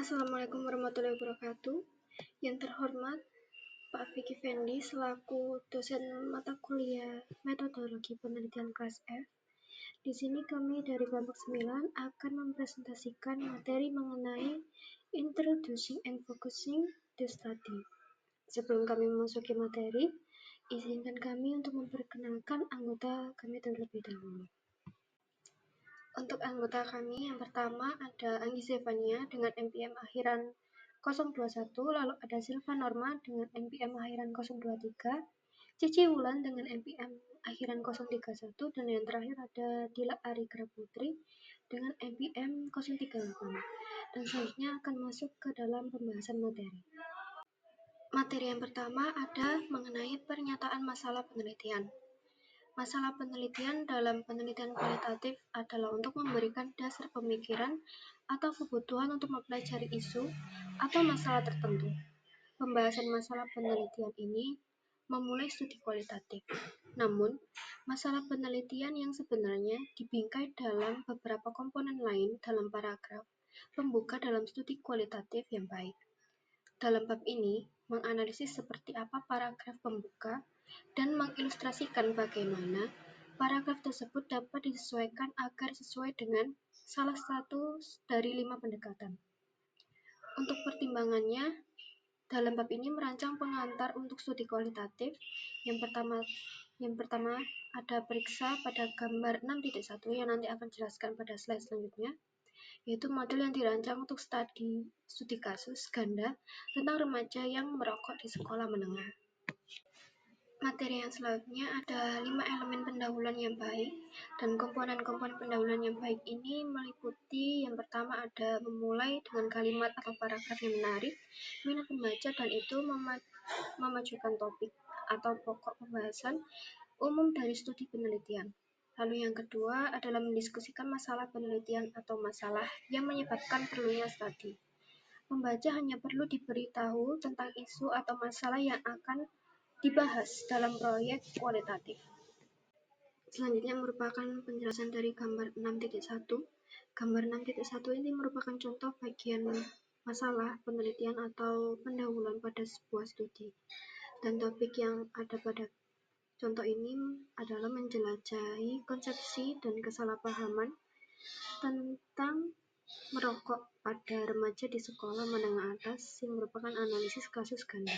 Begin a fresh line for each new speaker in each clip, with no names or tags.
Assalamualaikum warahmatullahi wabarakatuh. Yang terhormat Pak Vicky Fendi selaku dosen mata kuliah Metodologi Penelitian kelas F. Di sini kami dari kelompok 9 akan mempresentasikan materi mengenai Introducing and Focusing the Study. Sebelum kami memasuki materi, izinkan kami untuk memperkenalkan anggota kami terlebih dahulu. Untuk anggota kami, yang pertama ada Anggi Zevania dengan NPM akhiran 021, lalu ada Silva Norma dengan NPM akhiran 023, Cici Wulan dengan NPM akhiran 031, dan yang terakhir ada Dila Arigra Putri dengan NPM 038. Dan selanjutnya akan masuk ke dalam pembahasan materi. Materi yang pertama ada mengenai pernyataan masalah penelitian. Masalah penelitian dalam penelitian kualitatif adalah untuk memberikan dasar pemikiran atau kebutuhan untuk mempelajari isu atau masalah tertentu. Pembahasan masalah penelitian ini memulai studi kualitatif. Namun, masalah penelitian yang sebenarnya dibingkai dalam beberapa komponen lain dalam paragraf pembuka dalam studi kualitatif yang baik. Dalam bab ini, menganalisis seperti apa paragraf pembuka dan mengilustrasikan bagaimana paragraf tersebut dapat disesuaikan agar sesuai dengan salah satu dari 5 pendekatan. Untuk pertimbangannya, dalam bab ini merancang pengantar untuk studi kualitatif. Yang pertama ada periksa pada gambar 6.1 yang nanti akan jelaskan pada slide selanjutnya, yaitu model yang dirancang untuk studi kasus ganda tentang remaja yang merokok di sekolah menengah. Materi yang selanjutnya ada 5 elemen pendahuluan yang baik, dan komponen-komponen pendahuluan yang baik ini meliputi yang pertama ada memulai dengan kalimat atau paragraf yang menarik, minat membaca, dan itu memajukan topik atau pokok pembahasan umum dari studi penelitian. Lalu yang kedua adalah mendiskusikan masalah penelitian atau masalah yang menyebabkan perlunya studi. Pembaca hanya perlu diberitahu tentang isu atau masalah yang akan dibahas dalam proyek kualitatif. Selanjutnya merupakan penjelasan dari gambar 6.1. Gambar 6.1 ini merupakan contoh bagian masalah penelitian atau pendahuluan pada sebuah studi. Dan topik yang ada pada contoh ini adalah menjelajahi konsepsi dan kesalahpahaman tentang merokok pada remaja di sekolah menengah atas yang merupakan analisis kasus ganda.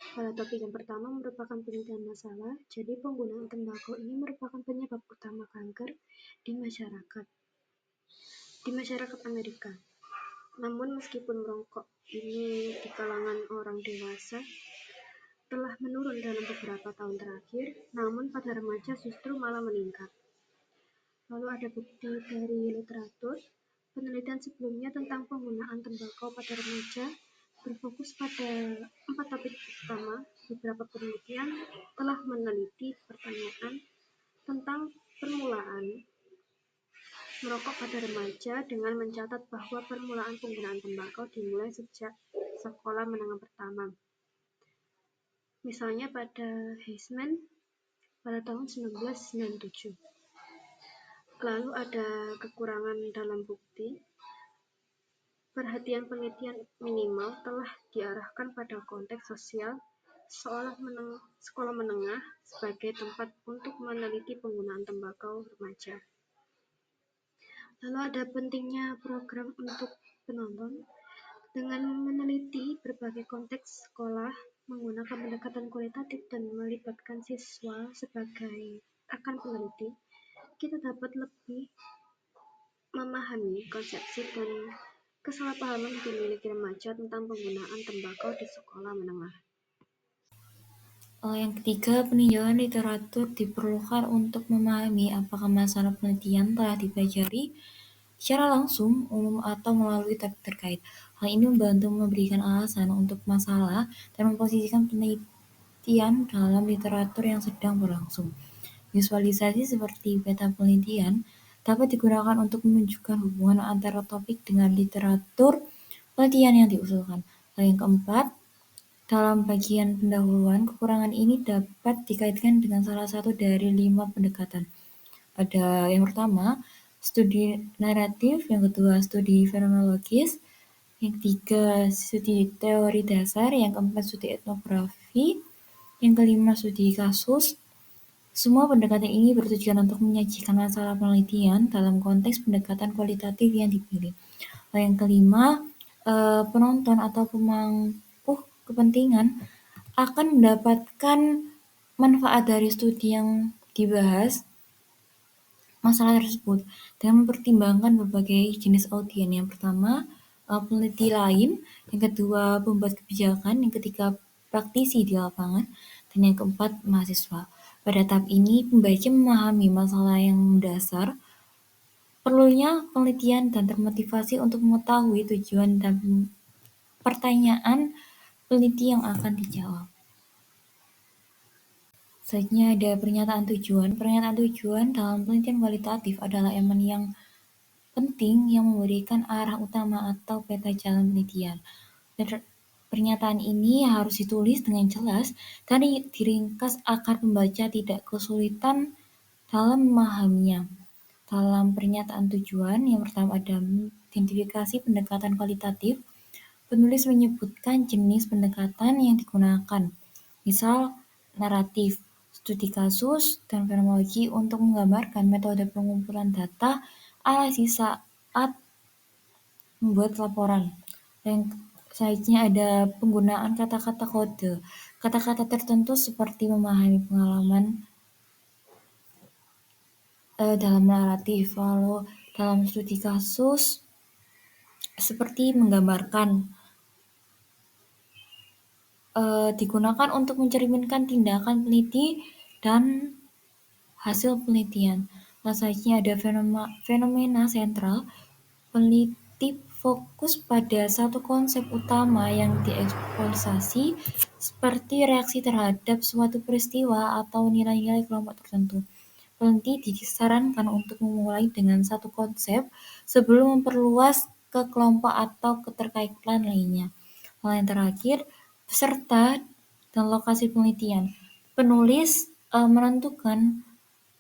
Pada topik yang pertama merupakan penelitian masalah, jadi penggunaan tembakau ini merupakan penyebab utama kanker di masyarakat Amerika. Namun meskipun merokok ini di kalangan orang dewasa telah menurun dalam beberapa tahun terakhir, namun pada remaja justru malah meningkat. Lalu ada bukti dari literatur, penelitian sebelumnya tentang penggunaan tembakau pada remaja berfokus pada 4 topik utama. Beberapa penelitian telah meneliti pertanyaan tentang permulaan merokok pada remaja dengan mencatat bahwa permulaan penggunaan tembakau dimulai sejak sekolah menengah pertama. Misalnya pada Heisman pada tahun 1997. Lalu ada kekurangan dalam bukti. Perhatian penelitian minimal telah diarahkan pada konteks sosial sekolah menengah sebagai tempat untuk meneliti penggunaan tembakau remaja. Lalu ada pentingnya program untuk penonton. Dengan meneliti berbagai konteks sekolah, menggunakan pendekatan kualitatif dan melibatkan siswa sebagai rekan peneliti, kita dapat lebih memahami konsepsi dan kesalahpahaman yang dimiliki remaja tentang penggunaan tembakau di sekolah menengah.
Yang ketiga, peninjauan literatur diperlukan untuk memahami apakah masalah penelitian telah dipelajari secara langsung, umum, atau melalui topik terkait. Hal ini membantu memberikan alasan untuk masalah dan memposisikan penelitian dalam literatur yang sedang berlangsung. Visualisasi seperti peta penelitian dapat digunakan untuk menunjukkan hubungan antara topik dengan literatur penelitian yang diusulkan. Yang keempat, dalam bagian pendahuluan, kekurangan ini dapat dikaitkan dengan salah satu dari 5 pendekatan. Ada yang pertama, studi naratif, yang kedua studi fenomenologis, Yang ketiga, studi teori dasar. Yang keempat, studi etnografi. Yang kelima, studi kasus. Semua pendekatan ini bertujuan untuk menyajikan masalah penelitian dalam konteks pendekatan kualitatif yang dipilih. Yang kelima, penonton atau pemangku kepentingan akan mendapatkan manfaat dari studi yang dibahas masalah tersebut dengan mempertimbangkan berbagai jenis audien. Yang pertama, peneliti lain, yang kedua, pembuat kebijakan, yang ketiga, praktisi di lapangan, dan yang keempat, mahasiswa. Pada tahap ini, pembaca memahami masalah yang mendasar, perlunya penelitian, dan termotivasi untuk mengetahui tujuan dan pertanyaan peneliti yang akan dijawab. Selanjutnya ada pernyataan tujuan. Pernyataan tujuan dalam penelitian kualitatif adalah elemen yang penting yang memberikan arah utama atau peta jalan penelitian. Pernyataan ini harus ditulis dengan jelas dan diringkas agar pembaca tidak kesulitan dalam memahaminya. Dalam pernyataan tujuan, yang pertama ada identifikasi pendekatan kualitatif. Penulis menyebutkan jenis pendekatan yang digunakan, misal naratif, studi kasus, dan fenomenologi untuk menggambarkan metode pengumpulan data analisis saat membuat laporan. Yang selanjutnya ada penggunaan kata-kata kode. Kata-kata tertentu seperti memahami pengalaman dalam naratif, lalu dalam studi kasus seperti menggambarkan digunakan untuk mencerminkan tindakan peneliti dan hasil penelitian. Selanjutnya ada fenomena sentral. Peneliti fokus pada satu konsep utama yang dieksploitasi, seperti reaksi terhadap suatu peristiwa atau nilai-nilai kelompok tertentu. Peneliti disarankan untuk memulai dengan satu konsep sebelum memperluas ke kelompok atau keterkaitan lainnya. Hal yang terakhir, peserta dan lokasi penelitian. Penulis menentukan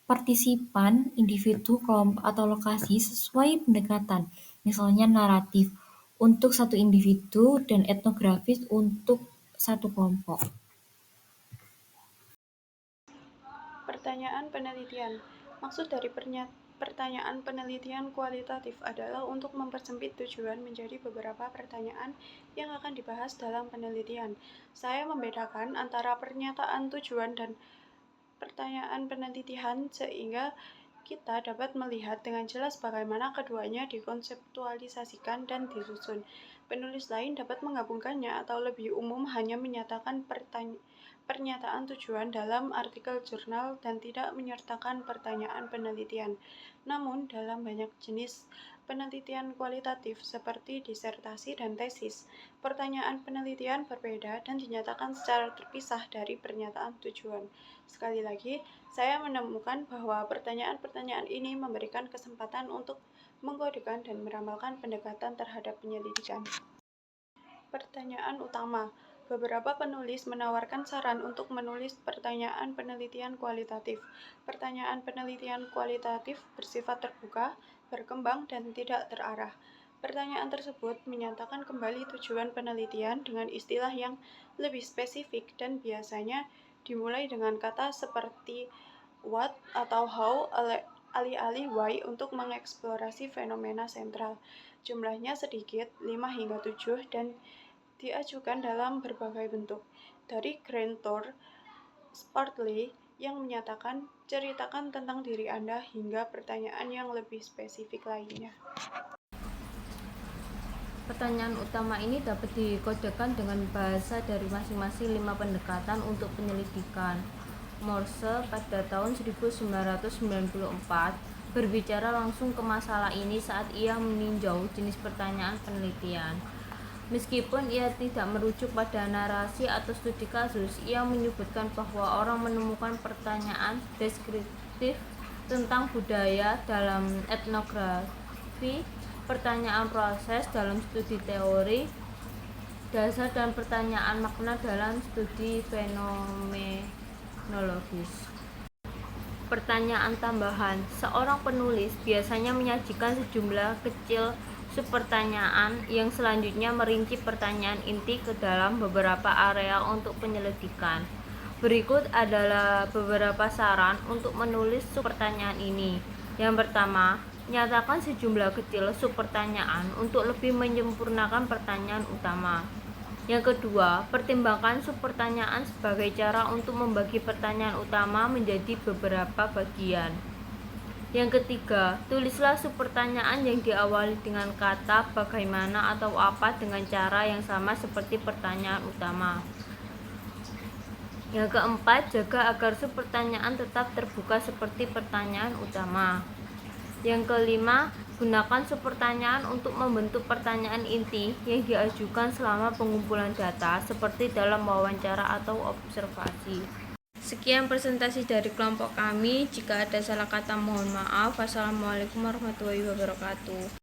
partisipan, individu, kelompok, atau lokasi sesuai pendekatan, misalnya naratif untuk satu individu dan etnografis untuk satu kelompok.
Pertanyaan penelitian. Maksud dari pertanyaan penelitian kualitatif adalah untuk mempersempit tujuan menjadi beberapa pertanyaan yang akan dibahas dalam penelitian. Saya membedakan antara pernyataan tujuan dan pertanyaan penelitian sehingga kita dapat melihat dengan jelas bagaimana keduanya dikonseptualisasikan dan disusun. Penulis lain dapat menggabungkannya atau lebih umum hanya menyatakan pernyataan tujuan dalam artikel jurnal dan tidak menyertakan pertanyaan penelitian. Namun, dalam banyak jenis penelitian kualitatif seperti disertasi dan tesis, pertanyaan penelitian berbeda dan dinyatakan secara terpisah dari pernyataan tujuan. Sekali lagi, saya menemukan bahwa pertanyaan-pertanyaan ini memberikan kesempatan untuk mengkodekan dan meramalkan pendekatan terhadap penyelidikan. Pertanyaan utama. Beberapa penulis menawarkan saran untuk menulis pertanyaan penelitian kualitatif. Pertanyaan penelitian kualitatif bersifat terbuka, berkembang, dan tidak terarah. Pertanyaan tersebut menyatakan kembali tujuan penelitian dengan istilah yang lebih spesifik dan biasanya dimulai dengan kata seperti what atau how alih-alih why untuk mengeksplorasi fenomena sentral. Jumlahnya sedikit, 5 hingga 7, dan diajukan dalam berbagai bentuk. Dari Grand Tour Sportley yang menyatakan ceritakan tentang diri Anda hingga pertanyaan yang lebih spesifik lainnya.
Pertanyaan utama ini dapat dikodekan dengan bahasa dari masing-masing 5 pendekatan untuk penyelidikan. Morse pada tahun 1994 berbicara langsung ke masalah ini saat ia meninjau jenis pertanyaan penelitian. Meskipun ia tidak merujuk pada narasi atau studi kasus, ia menyebutkan bahwa orang menemukan pertanyaan deskriptif tentang budaya dalam etnografi, pertanyaan proses dalam studi teori dasar, dan pertanyaan makna dalam studi fenomenologis. Pertanyaan tambahan. Seorang penulis biasanya menyajikan sejumlah kecil subpertanyaan yang selanjutnya merinci pertanyaan inti ke dalam beberapa area untuk penyelidikan. Berikut adalah beberapa saran untuk menulis subpertanyaan ini. Yang pertama, nyatakan sejumlah kecil subpertanyaan untuk lebih menyempurnakan pertanyaan utama. Yang kedua, pertimbangkan subpertanyaan sebagai cara untuk membagi pertanyaan utama menjadi beberapa bagian. Yang ketiga, tulislah subpertanyaan yang diawali dengan kata bagaimana atau apa dengan cara yang sama seperti pertanyaan utama. Yang keempat, jaga agar subpertanyaan tetap terbuka seperti pertanyaan utama. Yang kelima, gunakan subpertanyaan untuk membentuk pertanyaan inti yang diajukan selama pengumpulan data seperti dalam wawancara atau observasi. Sekian presentasi dari kelompok kami. Jika ada salah kata mohon maaf. Wassalamualaikum warahmatullahi wabarakatuh.